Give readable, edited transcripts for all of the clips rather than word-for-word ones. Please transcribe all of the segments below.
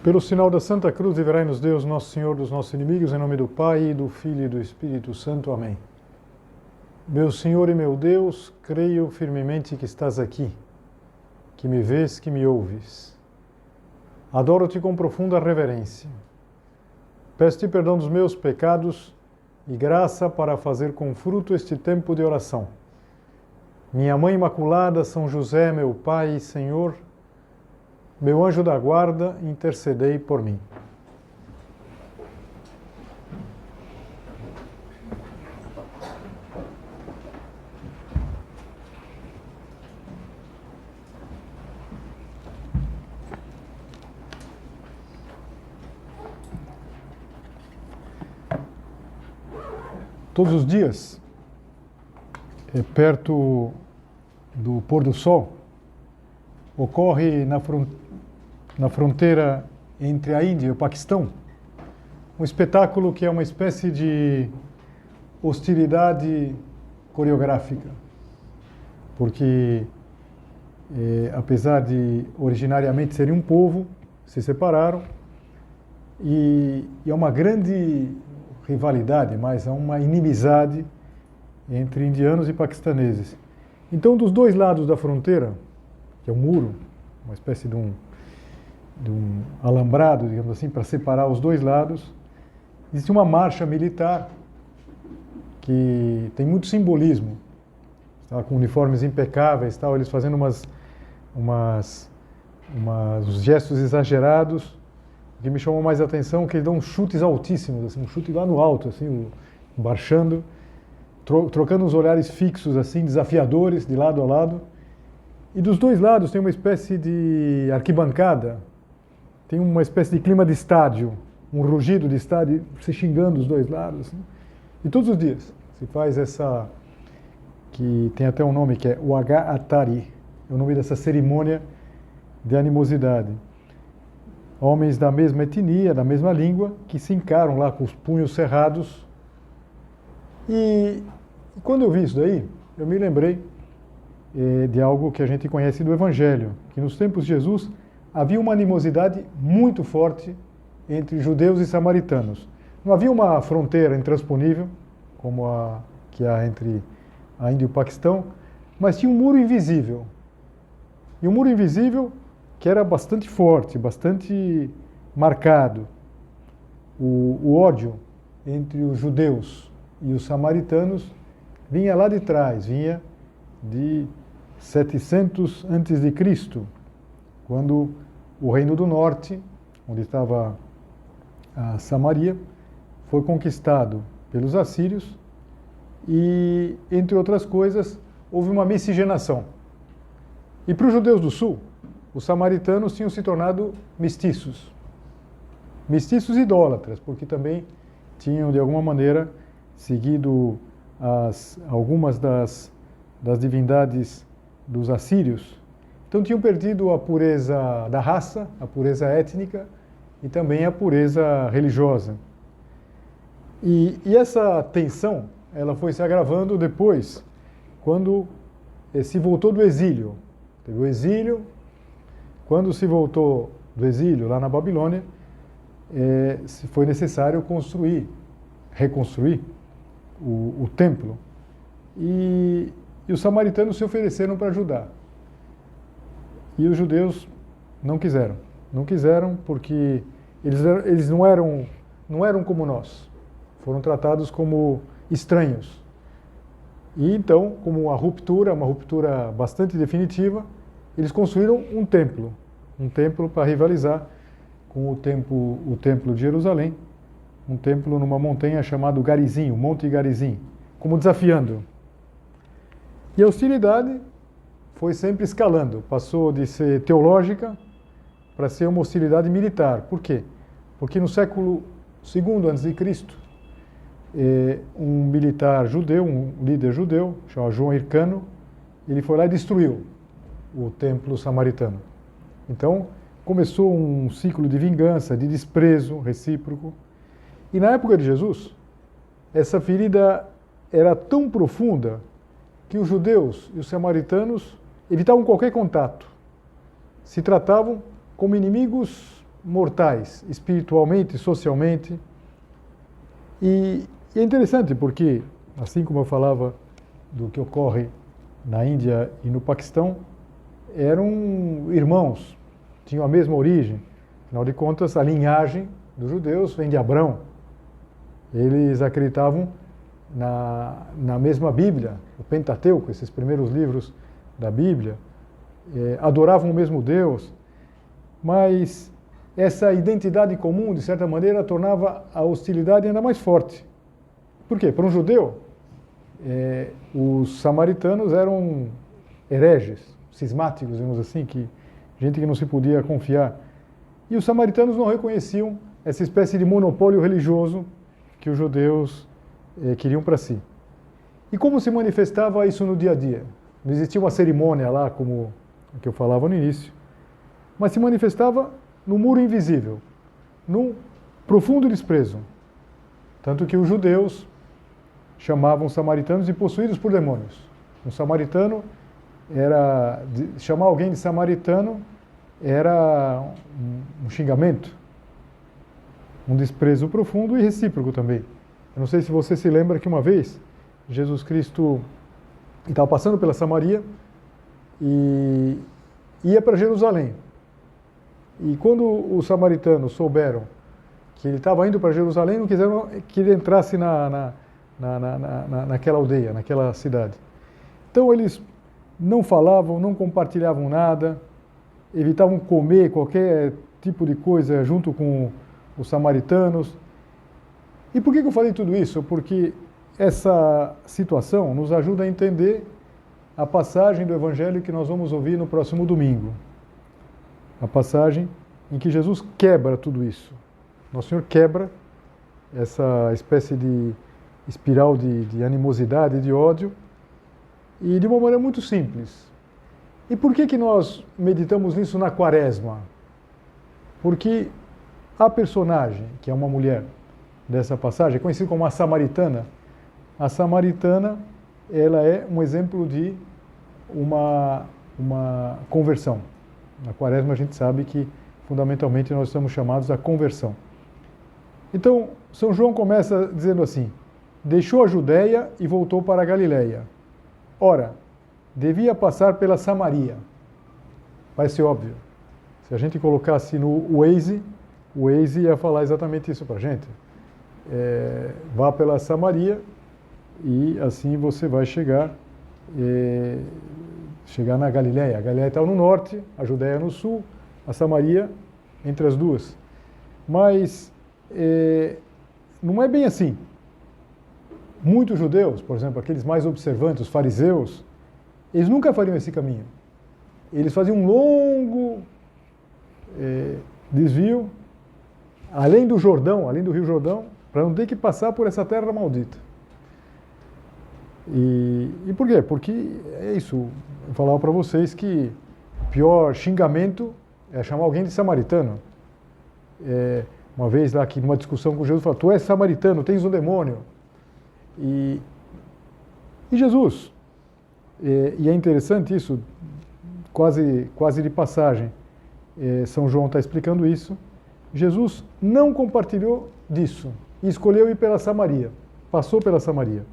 Pelo sinal da Santa Cruz, livrai-nos Deus, nosso Senhor, dos nossos inimigos, em nome do Pai, do Filho e do Espírito Santo. Amém. Meu Senhor e meu Deus, creio firmemente que estás aqui, que me vês, que me ouves. Adoro-te com profunda reverência. Peço-te perdão dos meus pecados e graça para fazer com fruto este tempo de oração. Minha Mãe Imaculada, São José, meu Pai e Senhor, meu anjo da guarda, intercedei por mim. Todos os dias, perto do pôr do sol, ocorre na fronteira entre a Índia e o Paquistão um espetáculo que é uma espécie de hostilidade coreográfica, porque apesar de originariamente serem um povo, se separaram e é uma grande rivalidade, mas é uma inimizade entre indianos e paquistaneses. Então, dos dois lados da fronteira, que é um muro, uma espécie de um alambrado, digamos assim, para separar os dois lados, existe uma marcha militar que tem muito simbolismo. Está com uniformes impecáveis, tal, eles fazendo uns gestos exagerados. O que me chamou mais a atenção é que eles dão chutes altíssimos, assim, um chute lá no alto, assim, marchando, trocando uns olhares fixos, assim, desafiadores, de lado a lado. E dos dois lados tem uma espécie de arquibancada, tem uma espécie de clima de estádio, um rugido de estádio, se xingando os dois lados. Assim. E todos os dias se faz essa, que tem até um nome, que é o Atari, é o nome dessa cerimônia de animosidade. Homens da mesma etnia, da mesma língua, que se encaram lá com os punhos cerrados. E quando eu vi isso daí, eu me lembrei de algo que a gente conhece do Evangelho, que nos tempos de Jesus havia uma animosidade muito forte entre judeus e samaritanos. Não havia uma fronteira intransponível, como a que há entre a Índia e o Paquistão, mas tinha um muro invisível. E um muro invisível que era bastante forte, bastante marcado. O ódio entre os judeus e os samaritanos vinha lá de trás, vinha de 700 a.C., quando o Reino do Norte, onde estava a Samaria, foi conquistado pelos assírios e, entre outras coisas, houve uma miscigenação. E para os judeus do sul, os samaritanos tinham se tornado mestiços idólatras, porque também tinham, de alguma maneira, seguido algumas das divindades dos assírios. Então tinham perdido a pureza da raça, a pureza étnica e também a pureza religiosa. E essa tensão, ela foi se agravando depois, quando se voltou do exílio. Teve o exílio. Quando se voltou do exílio lá na Babilônia, foi necessário reconstruir o templo. E os samaritanos se ofereceram para ajudar. E os judeus não quiseram. Não quiseram porque eles não eram como nós. Foram tratados como estranhos. E então, como uma ruptura bastante definitiva, eles construíram um templo para rivalizar com o templo de Jerusalém, um templo numa montanha chamado Garizim, o Monte Garizim, como desafiando. E a hostilidade foi sempre escalando, passou de ser teológica para ser uma hostilidade militar. Por quê? Porque no século II a.C., um militar judeu, um líder judeu, chamado João Hircano, ele foi lá e destruiu o templo samaritano. Então, começou um ciclo de vingança, de desprezo recíproco. E na época de Jesus, essa ferida era tão profunda que os judeus e os samaritanos evitavam qualquer contato. Se tratavam como inimigos mortais, espiritualmente, socialmente. E é interessante porque, assim como eu falava do que ocorre na Índia e no Paquistão, eram irmãos, tinham a mesma origem. Afinal de contas, a linhagem dos judeus vem de Abrão. Eles acreditavam na mesma Bíblia, o Pentateuco, esses primeiros livros da Bíblia, adoravam o mesmo Deus, mas essa identidade comum, de certa maneira, tornava a hostilidade ainda mais forte. Por quê? Para um judeu, os samaritanos eram hereges, cismáticos, digamos assim, gente que não se podia confiar. E os samaritanos não reconheciam essa espécie de monopólio religioso que os judeus queriam para si. E como se manifestava isso no dia a dia? Não existia uma cerimônia lá, como a que eu falava no início, mas se manifestava no muro invisível, num profundo desprezo. Tanto que os judeus chamavam os samaritanos de possuídos por demônios. Um samaritano chamar alguém de samaritano era um xingamento, um desprezo profundo e recíproco também. Eu não sei se você se lembra que uma vez Jesus Cristo estava passando pela Samaria e ia para Jerusalém. E quando os samaritanos souberam que ele estava indo para Jerusalém, não quiseram que ele entrasse naquela aldeia, naquela cidade. Então eles não falavam, não compartilhavam nada, evitavam comer qualquer tipo de coisa junto com os samaritanos. E por que eu falei tudo isso? Porque essa situação nos ajuda a entender a passagem do Evangelho que nós vamos ouvir no próximo domingo. A passagem em que Jesus quebra tudo isso. Nosso Senhor quebra essa espécie de espiral de animosidade, de ódio, e de uma maneira muito simples. E por que nós meditamos nisso na Quaresma? Porque a personagem, que é uma mulher dessa passagem, é conhecida como a samaritana. A samaritana, ela é um exemplo de uma conversão. Na Quaresma a gente sabe que, fundamentalmente, nós estamos chamados à conversão. Então, São João começa dizendo assim: deixou a Judéia e voltou para a Galileia. Ora, devia passar pela Samaria. Parece óbvio. Se a gente colocasse no Waze, o Waze ia falar exatamente isso para a gente. Vá pela Samaria e assim você vai chegar na Galileia. A Galileia está no norte, a Judéia no sul, a Samaria entre as duas. Mas não é bem assim. Muitos judeus, por exemplo, aqueles mais observantes, os fariseus, eles nunca fariam esse caminho. Eles faziam um longo desvio, além do Jordão, além do Rio Jordão, para não ter que passar por essa terra maldita. E por quê? Porque é isso, eu falava para vocês que o pior xingamento é chamar alguém de samaritano. Uma vez lá, numa discussão com Jesus, falou: tu és samaritano, tens um demônio. E Jesus, e é interessante isso, quase de passagem, São João está explicando isso, Jesus não compartilhou disso e escolheu ir pela Samaria, passou pela Samaria.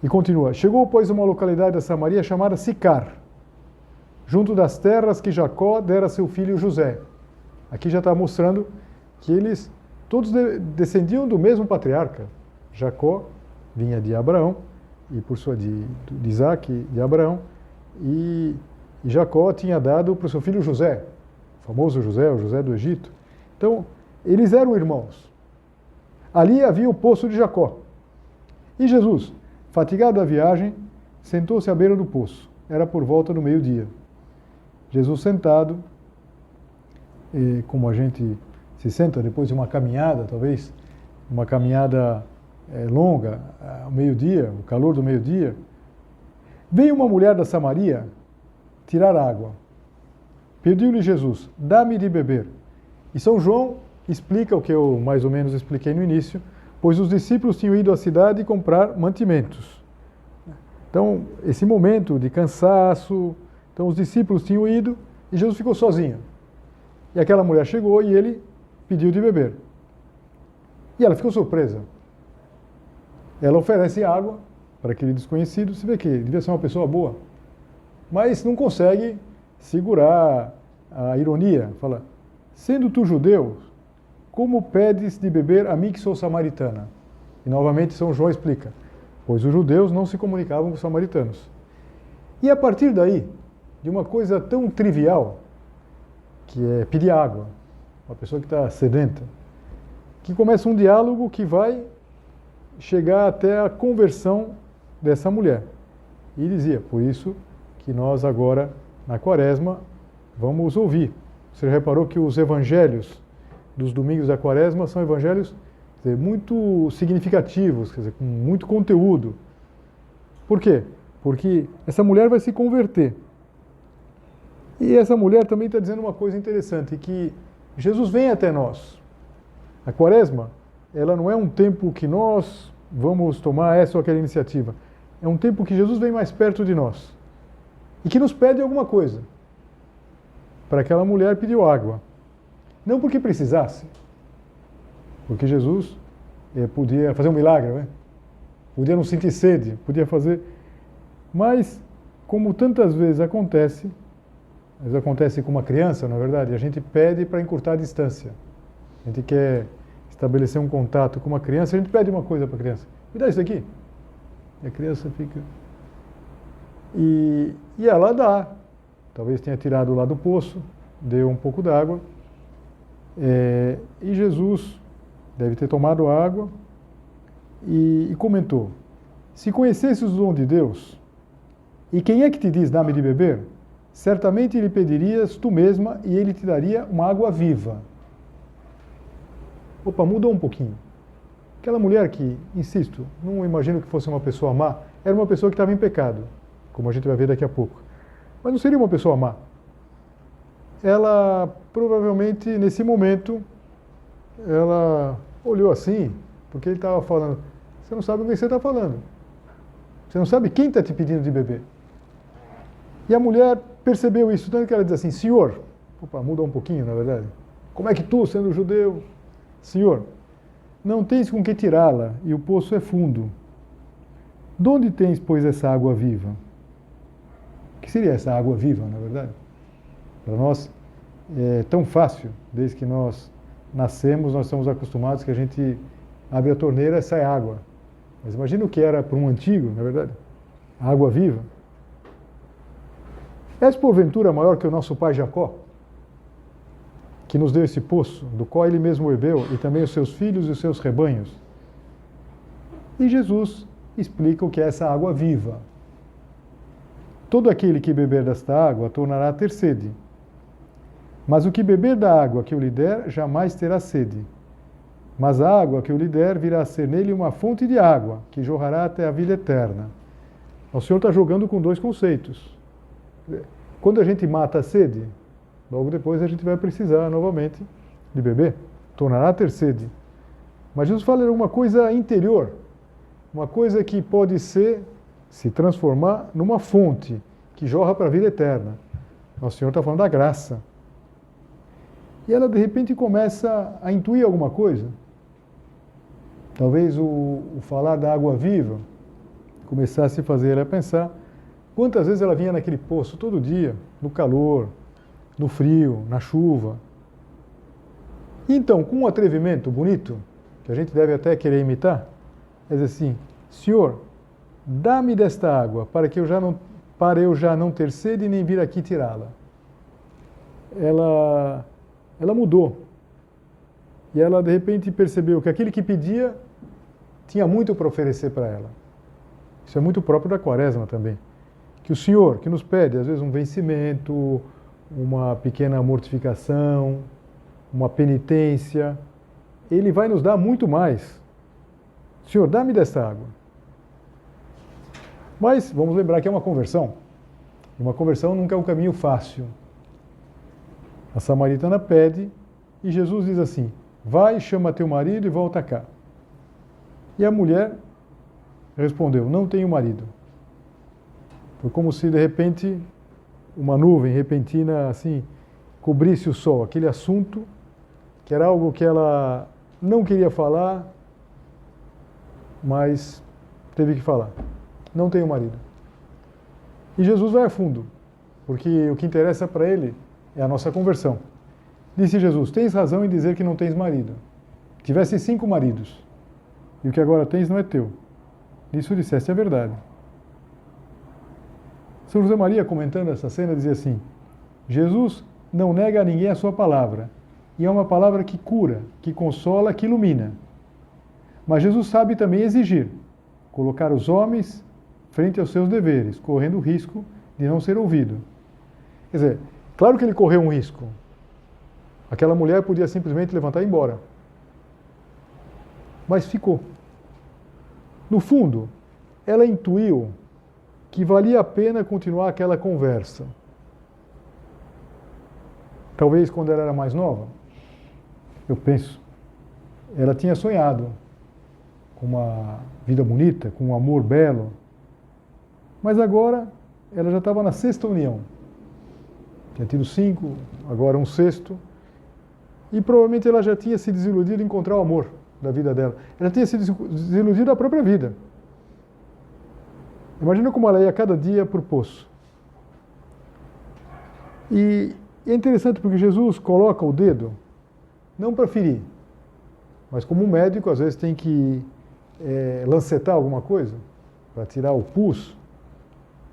E continua: chegou, pois, a uma localidade da Samaria chamada Sicar, junto das terras que Jacó dera a seu filho José. Aqui já está mostrando que eles todos descendiam do mesmo patriarca. Jacó vinha de Abraão, e por sua de Isaac, de Abraão, e Jacó tinha dado para o seu filho José, o famoso José, o José do Egito. Então, eles eram irmãos. Ali havia o poço de Jacó. E Jesus, fatigado da viagem, sentou-se à beira do poço. Era por volta do meio-dia. Jesus sentado, como a gente se senta depois de uma caminhada, talvez, uma caminhada longa, ao meio-dia, o calor do meio-dia, veio uma mulher da Samaria tirar água. Pediu-lhe Jesus: dá-me de beber. E São João explica o que eu mais ou menos expliquei no início, pois os discípulos tinham ido à cidade comprar mantimentos. Então, esse momento de cansaço, então os discípulos tinham ido e Jesus ficou sozinho. E aquela mulher chegou e ele pediu de beber. E ela ficou surpresa. Ela oferece água para aquele desconhecido, você vê que ele devia ser uma pessoa boa, mas não consegue segurar a ironia. Fala, sendo tu judeu, como pedes de beber a mim que sou samaritana? E novamente São João explica, pois os judeus não se comunicavam com os samaritanos. E a partir daí, de uma coisa tão trivial, que é pedir água, uma pessoa que está sedenta, que começa um diálogo que vai chegar até a conversão dessa mulher. E dizia, por isso que nós agora, na Quaresma, vamos ouvir. Você reparou que os evangelhos dos domingos da Quaresma são evangelhos, quer dizer, muito significativos, quer dizer, com muito conteúdo. Por quê? Porque essa mulher vai se converter. E essa mulher também está dizendo uma coisa interessante, que Jesus vem até nós. A Quaresma, ela não é um tempo que nós vamos tomar essa ou aquela iniciativa. É um tempo que Jesus vem mais perto de nós. E que nos pede alguma coisa. Para aquela mulher pediu água. Não porque precisasse. Porque Jesus podia fazer um milagre, né? Podia não sentir sede, podia fazer... Mas, como tantas vezes acontece, às vezes acontece com uma criança, na verdade, a gente pede para encurtar a distância. A gente quer estabelecer um contato com uma criança, a gente pede uma coisa para a criança. Me dá isso aqui. E a criança fica... E ela dá. Talvez tenha tirado lá do poço, deu um pouco d'água. E Jesus deve ter tomado água e comentou, se conhecesses o dom de Deus, e quem é que te diz, dá-me de beber? Certamente lhe pedirias tu mesma e ele te daria uma água viva. Opa, mudou um pouquinho. Aquela mulher que, insisto, não imagino que fosse uma pessoa má, era uma pessoa que estava em pecado, como a gente vai ver daqui a pouco. Mas não seria uma pessoa má. Ela, provavelmente, nesse momento, ela olhou assim, porque ele estava falando, você não sabe o que você está falando. Você não sabe quem está te pedindo de beber. E a mulher percebeu isso, tanto que ela diz assim, Senhor, opa, muda um pouquinho, na verdade. Como é que tu, sendo judeu, Senhor, não tens com que tirá-la, e o poço é fundo. De onde tens, pois, essa água viva? O que seria essa água viva, na verdade? Para nós é tão fácil, desde que nós nascemos, nós estamos acostumados que a gente abre a torneira e sai água. Mas imagina o que era para um antigo, na verdade, a água viva. És porventura maior que o nosso pai Jacó, que nos deu esse poço, do qual ele mesmo bebeu, e também os seus filhos e os seus rebanhos? E Jesus explica o que é essa água viva. Todo aquele que beber desta água tornará a ter sede. Mas o que beber da água que eu lhe der, jamais terá sede. Mas a água que eu lhe der virá a ser nele uma fonte de água, que jorrará até a vida eterna. O Senhor está jogando com dois conceitos. Quando a gente mata a sede, logo depois a gente vai precisar novamente de beber. Tornará a ter sede. Mas Jesus fala de uma coisa interior, uma coisa que pode se transformar numa fonte que jorra para a vida eterna. O Senhor está falando da graça. E ela de repente começa a intuir alguma coisa. Talvez o falar da água viva começasse a fazer ela pensar quantas vezes ela vinha naquele poço todo dia, no calor, no frio, na chuva. E então, com um atrevimento bonito, que a gente deve até querer imitar, é dizer assim, Senhor, dá-me desta água para eu já não ter sede nem vir aqui tirá-la. Ela mudou. E ela de repente percebeu que aquele que pedia tinha muito para oferecer para ela. Isso é muito próprio da Quaresma também. Que o Senhor, que nos pede às vezes um vencimento, uma pequena mortificação, uma penitência, Ele vai nos dar muito mais. Senhor, dá-me desta água. Mas vamos lembrar que é uma conversão. E uma conversão nunca é um caminho fácil. A samaritana pede e Jesus diz assim, vai, chama teu marido e volta cá. E a mulher respondeu, não tenho marido. Foi como se de repente uma nuvem repentina assim cobrisse o sol, aquele assunto que era algo que ela não queria falar, mas teve que falar. Não tenho marido. E Jesus vai a fundo, porque o que interessa para ele é a nossa conversão. Disse Jesus: tens razão em dizer que não tens marido. Tivesse 5 maridos, e o que agora tens não é teu. Nisso disseste a verdade. São José Maria, comentando essa cena, dizia assim: Jesus não nega a ninguém a sua palavra, e é uma palavra que cura, que consola, que ilumina. Mas Jesus sabe também exigir, colocar os homens frente aos seus deveres, correndo o risco de não ser ouvido. Quer dizer, claro que ele correu um risco. Aquela mulher podia simplesmente levantar e ir embora. Mas ficou. No fundo, ela intuiu que valia a pena continuar aquela conversa. Talvez quando ela era mais nova, eu penso, ela tinha sonhado com uma vida bonita, com um amor belo, mas agora ela já estava na 6ª união. Tinha tido 5, agora um 6º, e provavelmente ela já tinha se desiludido em encontrar o amor da vida dela. Ela tinha se desiludido da própria vida. Imagina como ela ia cada dia para o poço. E é interessante porque Jesus coloca o dedo, não para ferir, mas como um médico às vezes tem que lancetar alguma coisa, para tirar o pus,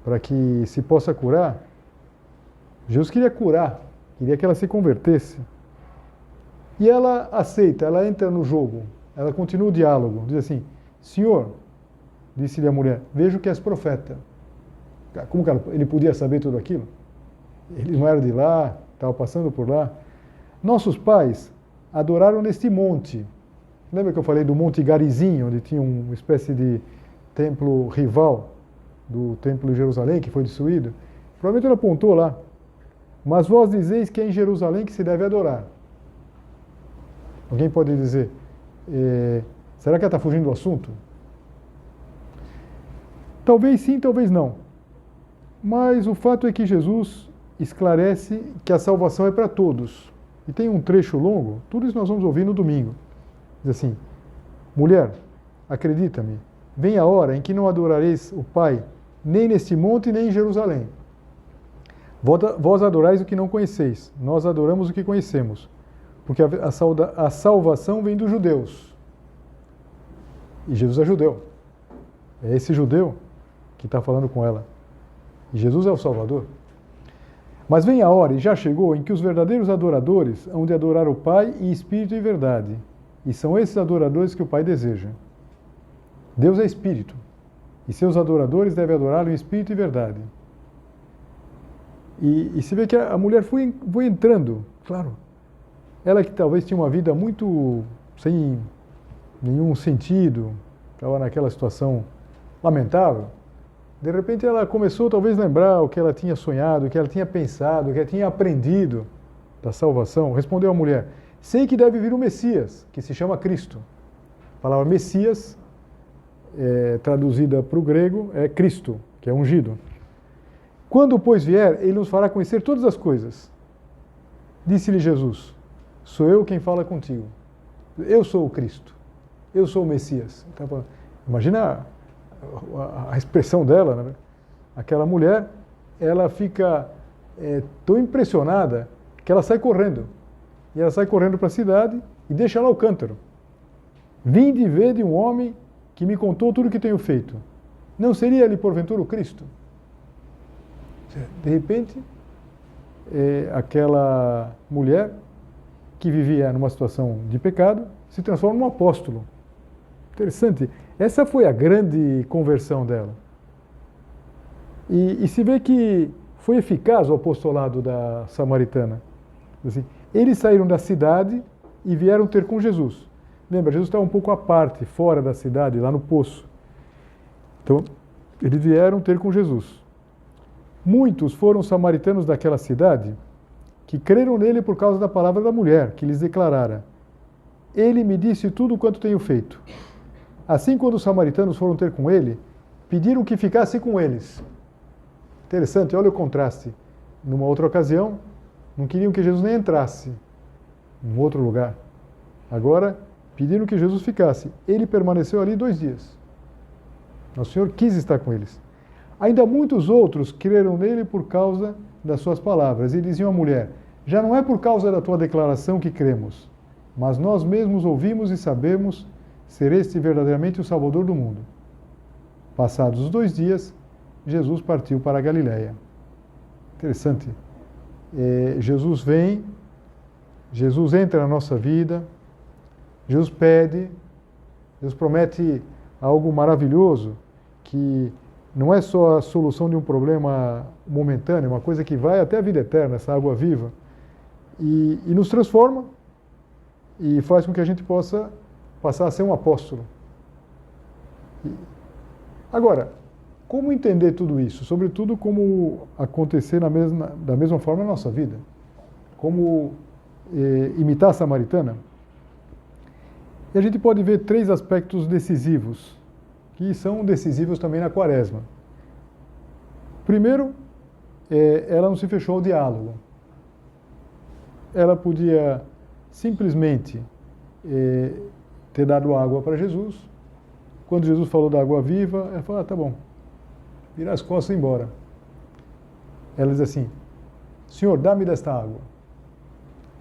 para que se possa curar. Jesus queria curar, queria que ela se convertesse. E ela aceita, ela entra no jogo, ela continua o diálogo, diz assim: Senhor, disse-lhe a mulher, vejo que és profeta. Como que ele podia saber tudo aquilo? Ele não era de lá, estava passando por lá. Nossos pais adoraram neste monte. Lembra que eu falei do Monte Garizinho, onde tinha uma espécie de templo rival do templo de Jerusalém, que foi destruído? Provavelmente ele apontou lá. Mas vós dizeis que é em Jerusalém que se deve adorar. Alguém pode dizer, será que ela está fugindo do assunto? Talvez sim, talvez não. Mas o fato é que Jesus esclarece que a salvação é para todos. E tem um trecho longo, tudo isso nós vamos ouvir no domingo. Diz assim: mulher, acredita-me, vem a hora em que não adorareis o Pai, nem neste monte, nem em Jerusalém. Vós adorais o que não conheceis, nós adoramos o que conhecemos, porque a salvação vem dos judeus. E Jesus é judeu. É esse judeu que está falando com ela. E Jesus é o Salvador. Mas vem a hora, e já chegou, em que os verdadeiros adoradores hão de adorar o Pai em espírito e verdade. E são esses adoradores que o Pai deseja. Deus é espírito, e seus adoradores devem adorá-lo em espírito e verdade. E se vê que a mulher foi entrando, claro. Ela que talvez tinha uma vida muito sem nenhum sentido, estava naquela situação lamentável, de repente ela começou talvez a lembrar o que ela tinha sonhado, o que ela tinha pensado, o que ela tinha aprendido da salvação. Respondeu a mulher: sei que deve vir o Messias, que se chama Cristo. A palavra Messias, traduzida para o grego, é Cristo, que é ungido. Quando, pois, vier, ele nos fará conhecer todas as coisas. Disse-lhe Jesus: sou eu quem fala contigo. Eu sou o Cristo. Eu sou o Messias. Então, imagina a expressão dela, né? Aquela mulher, ela fica tão impressionada que ela sai correndo. E ela sai correndo para a cidade e deixa lá o cântaro. Vim de ver de um homem que me contou tudo o que tenho feito. Não seria ele, porventura, o Cristo? De repente, aquela mulher que vivia numa situação de pecado se transforma num apóstolo. Interessante. Essa foi a grande conversão dela. E se vê que foi eficaz o apostolado da samaritana. Assim, eles saíram da cidade e vieram ter com Jesus. Lembra, Jesus estava um pouco à parte, fora da cidade, lá no poço. Então, eles vieram ter com Jesus. Muitos foram samaritanos daquela cidade que creram nele por causa da palavra da mulher, que lhes declarara: ele me disse tudo quanto tenho feito. Assim, quando os samaritanos foram ter com ele, pediram que ficasse com eles. Interessante, olha o contraste. Numa outra ocasião, Não queriam que Jesus nem entrasse em outro lugar. Agora, pediram que Jesus ficasse. Ele permaneceu ali 2 dias. Nosso Senhor quis estar com eles. Ainda muitos outros creram nele por causa das suas palavras. E diziam à mulher: já não é por causa da tua declaração que cremos, mas nós mesmos ouvimos e sabemos ser este verdadeiramente o Salvador do mundo. Passados os 2 dias, Jesus partiu para a Galiléia. Interessante. Jesus vem, Jesus entra na nossa vida, Jesus pede, Deus promete algo maravilhoso, que não é só a solução de um problema momentâneo, uma coisa que vai até a vida eterna, essa água viva, e nos transforma e faz com que a gente possa passar a ser um apóstolo. Agora, como entender tudo isso? Sobretudo, como acontecer da mesma forma na nossa vida? Como imitar a samaritana? E a gente pode ver 3 aspectos decisivos, que são decisivos também na Quaresma. Primeiro, ela não se fechou ao diálogo. Ela podia simplesmente ter dado água para Jesus. Quando Jesus falou da água viva, ela falou: tá bom, virar as costas e ir embora. Ela diz assim: Senhor, dá-me desta água.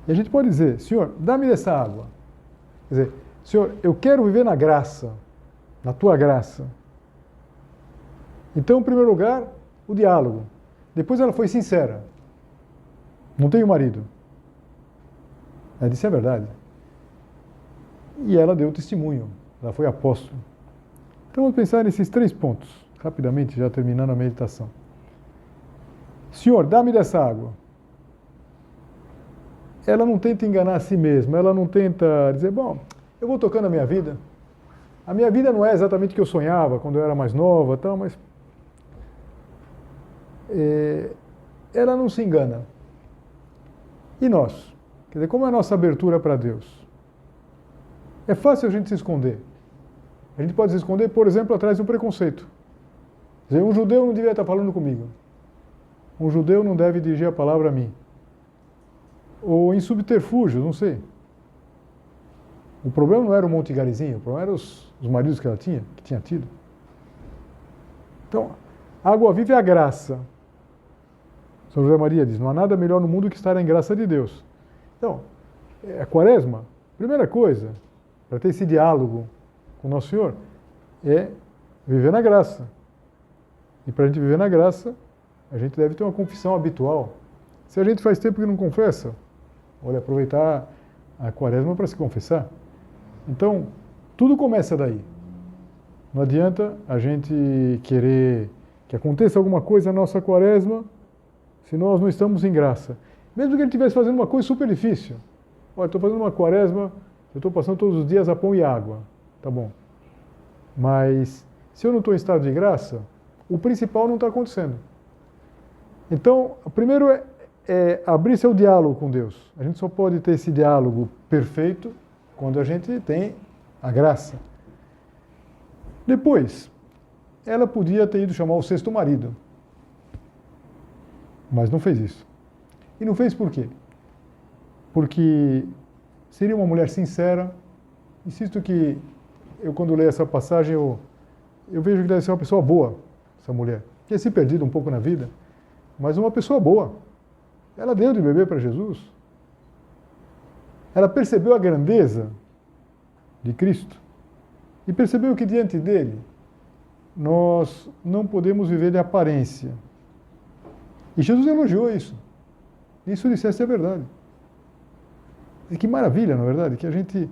E a gente pode dizer: Senhor, dá-me desta água. Quer dizer, Senhor, eu quero viver na graça, na tua graça. Então, em primeiro lugar, o diálogo. Depois ela foi sincera. Não tenho marido. Ela disse a verdade. E ela deu testemunho. Ela foi apóstolo. Então vamos pensar nesses 3 pontos, rapidamente, já terminando a meditação. Senhor, dá-me dessa água. Ela não tenta enganar a si mesma, ela não tenta dizer: bom, eu vou tocando a minha vida. A minha vida não é exatamente o que eu sonhava quando eu era mais nova, tal, mas ela não se engana. E nós? Quer dizer, como é a nossa abertura para Deus? É fácil a gente se esconder. A gente pode se esconder, por exemplo, atrás de um preconceito. Quer dizer, um judeu não devia estar falando comigo. Um judeu não deve dirigir a palavra a mim. Ou em subterfúgios, não sei. O problema não era o Monte Garizinho, o problema eram os maridos que ela tinha, que tinha tido. Então, a água viva é a graça. São José Maria diz: não há nada melhor no mundo que estar em graça de Deus. Então, a Quaresma, primeira coisa, para ter esse diálogo com o Nosso Senhor, é viver na graça. E para a gente viver na graça, a gente deve ter uma confissão habitual. Se a gente faz tempo que não confessa, olha, aproveitar a Quaresma para se confessar. Então, tudo começa daí. Não adianta a gente querer que aconteça alguma coisa na nossa Quaresma se nós não estamos em graça. Mesmo que ele estivesse fazendo uma coisa super difícil. Olha, estou fazendo uma Quaresma, eu estou passando todos os dias a pão e água. Tá bom. Mas, se eu não estou em estado de graça, o principal não está acontecendo. Então, primeiro é abrir seu diálogo com Deus. A gente só pode ter esse diálogo perfeito quando a gente tem a graça. Depois, ela podia ter ido chamar o 6º marido. Mas não fez isso. E não fez por quê? Porque seria uma mulher sincera. Insisto que eu, quando leio essa passagem, eu vejo que deve ser uma pessoa boa, essa mulher. Tinha se perdido um pouco na vida, mas uma pessoa boa. Ela deu de beber para Jesus. Ela percebeu a grandeza de Cristo e percebeu que diante dele nós não podemos viver de aparência. E Jesus elogiou isso. Isso dissesse a verdade. E que maravilha, na verdade, que a gente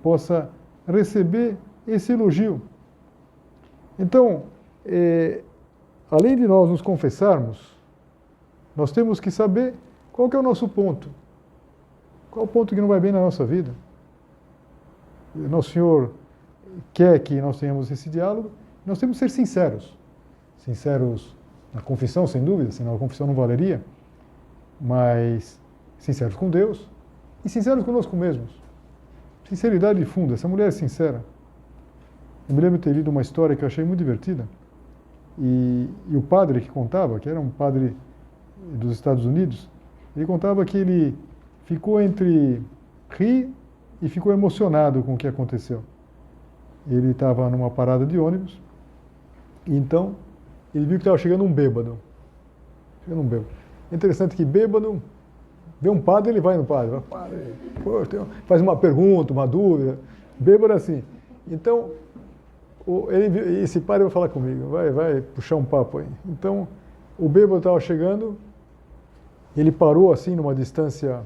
possa receber esse elogio. Então, além de nós nos confessarmos, nós temos que saber qual que é o nosso ponto. Qual o ponto que não vai bem na nossa vida? Nosso Senhor quer que nós tenhamos esse diálogo, nós temos que ser sinceros. Sinceros na confissão, sem dúvida, senão a confissão não valeria, mas sinceros com Deus e sinceros conosco mesmos. Sinceridade funda, essa mulher é sincera. Eu me lembro de ter lido uma história que eu achei muito divertida, e o padre que contava, que era um padre dos Estados Unidos, Ele contava que ele ficou entre rir e ficou emocionado com o que aconteceu. Ele estava numa parada de ônibus, e então ele viu que estava chegando um bêbado. É interessante que bêbado, vê um padre, ele vai no padre. Faz uma pergunta, uma dúvida. Bêbado assim. Então, esse padre vai falar comigo, vai puxar um papo aí. Então, o bêbado estava chegando, ele parou assim numa distância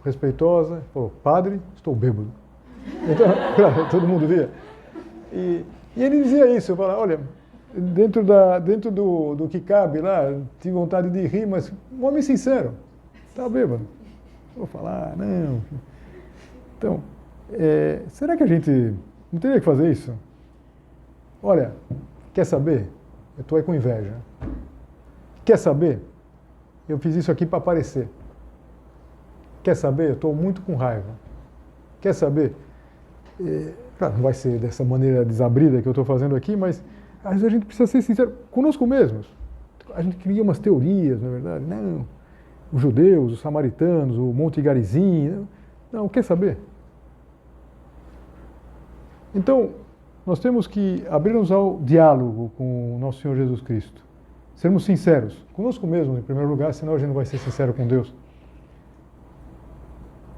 respeitosa, falou, padre, estou bêbado. Então, claro, todo mundo via. E ele dizia isso, eu falava, olha, dentro do que cabe lá, tive vontade de rir, mas um homem sincero, estava bêbado. Vou falar, não. Então, será que a gente não teria que fazer isso? Olha, quer saber? Eu estou aí com inveja. Quer saber? Eu fiz isso aqui para aparecer. Quer saber? Eu estou muito com raiva. Quer saber? Claro, não vai ser dessa maneira desabrida que eu estou fazendo aqui, mas às vezes a gente precisa ser sincero conosco mesmos. A gente cria umas teorias, na verdade. Não, os judeus, os samaritanos, o Monte Garizim. Não, quer saber? Então, nós temos que abrir-nos ao diálogo com o nosso Senhor Jesus Cristo. Sermos sinceros conosco mesmos, em primeiro lugar, senão a gente não vai ser sincero com Deus.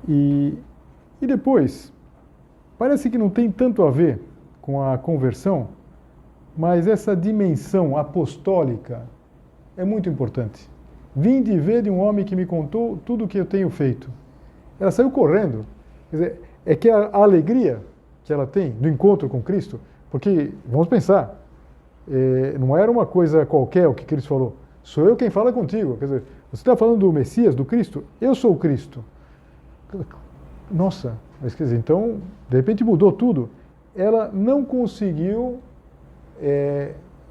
E depois, parece que não tem tanto a ver com a conversão, mas essa dimensão apostólica é muito importante. Vim de ver de um homem que me contou tudo o que eu tenho feito. Ela saiu correndo. Quer dizer, é que a alegria que ela tem do encontro com Cristo, porque, vamos pensar, não era uma coisa qualquer o que Cristo falou. Sou eu quem fala contigo. Quer dizer, você está falando do Messias, do Cristo? Eu sou o Cristo. Nossa, mas quer dizer, então, de repente mudou tudo. Ela não conseguiu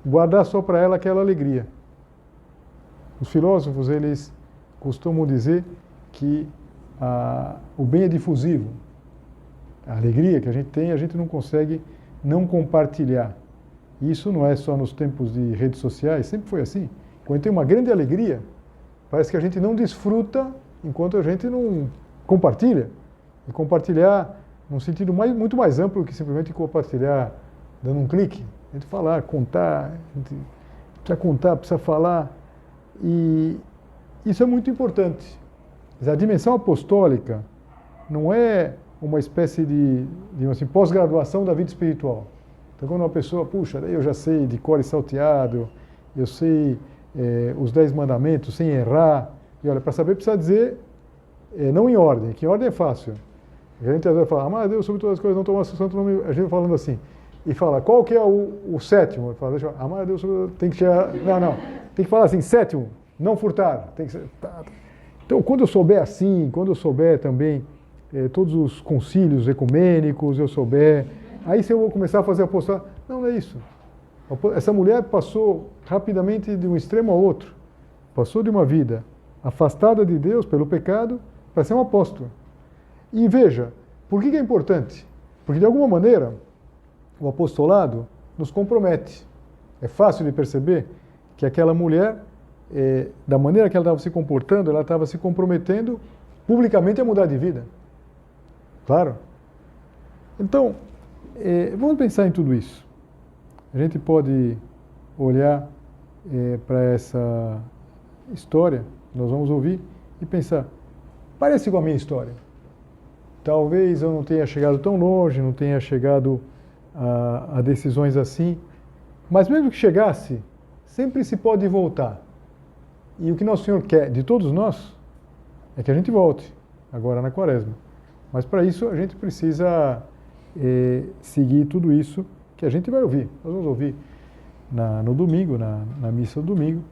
guardar só para ela aquela alegria. Os filósofos, eles costumam dizer que o bem é difusivo. A alegria que a gente não consegue não compartilhar. E isso não é só nos tempos de redes sociais, sempre foi assim. Quando tem uma grande alegria, parece que a gente não desfruta enquanto a gente não compartilha. E compartilhar num sentido muito mais amplo que simplesmente compartilhar dando um clique. A gente falar, contar, a gente precisa contar, precisa falar. E isso é muito importante. Mas a dimensão apostólica não é uma espécie de assim, pós-graduação da vida espiritual. Então, quando uma pessoa, puxa, eu já sei de cor e salteado, eu sei os 10 mandamentos sem errar, e olha, para saber precisa dizer, não em ordem, que em ordem é fácil. A gente às vezes fala, amar a Deus sobre todas as coisas, não tomar seu santo nome, a gente falando assim, e fala, qual que é o sétimo? Fala, deixa eu, amar a Deus sobre, tem que chegar, não, tem que falar assim, sétimo, não furtar, tem que ser, tá. Então, quando eu souber assim, quando eu souber também todos os concílios ecumênicos, eu souber, aí se eu vou começar a fazer apostolado, não é isso. Essa mulher passou rapidamente de um extremo ao outro, passou de uma vida afastada de Deus pelo pecado para ser um apóstolo. E veja, por que é importante? Porque de alguma maneira o apostolado nos compromete. É fácil de perceber que aquela mulher, da maneira que ela estava se comportando, ela estava se comprometendo publicamente a mudar de vida. Claro. Então, vamos pensar em tudo isso. A gente pode olhar para essa história, nós vamos ouvir, e pensar, parece com a minha história. Talvez eu não tenha chegado tão longe, não tenha chegado a decisões assim, mas mesmo que chegasse, sempre se pode voltar. E o que Nosso Senhor quer de todos nós é que a gente volte, agora na Quaresma. Mas para isso a gente precisa seguir tudo isso que a gente vai ouvir. Nós vamos ouvir no domingo, na missa do domingo.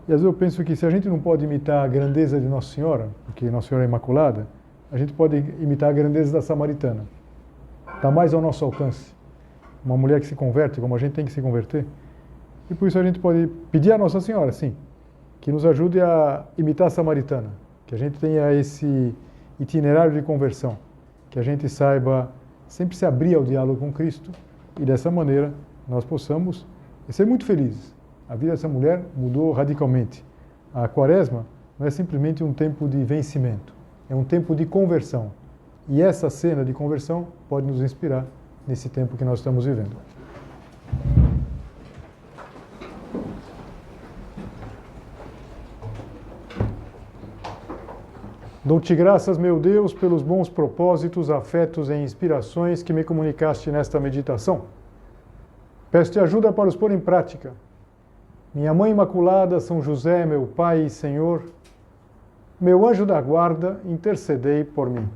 E às vezes eu penso que se a gente não pode imitar a grandeza de Nossa Senhora, porque Nossa Senhora é Imaculada, a gente pode imitar a grandeza da Samaritana. Está mais ao nosso alcance. Uma mulher que se converte, como a gente tem que se converter. E por isso a gente pode pedir a Nossa Senhora, sim, que nos ajude a imitar a Samaritana. Que a gente tenha esse itinerário de conversão. Que a gente saiba sempre se abrir ao diálogo com Cristo. E dessa maneira nós possamos ser muito felizes. A vida dessa mulher mudou radicalmente. A Quaresma não é simplesmente um tempo de vencimento, é um tempo de conversão. E essa cena de conversão pode nos inspirar nesse tempo que nós estamos vivendo. Dou-te graças, meu Deus, pelos bons propósitos, afetos e inspirações que me comunicaste nesta meditação. Peço-te ajuda para os pôr em prática. Minha Mãe Imaculada, São José, meu Pai e Senhor, meu anjo da guarda, intercedei por mim.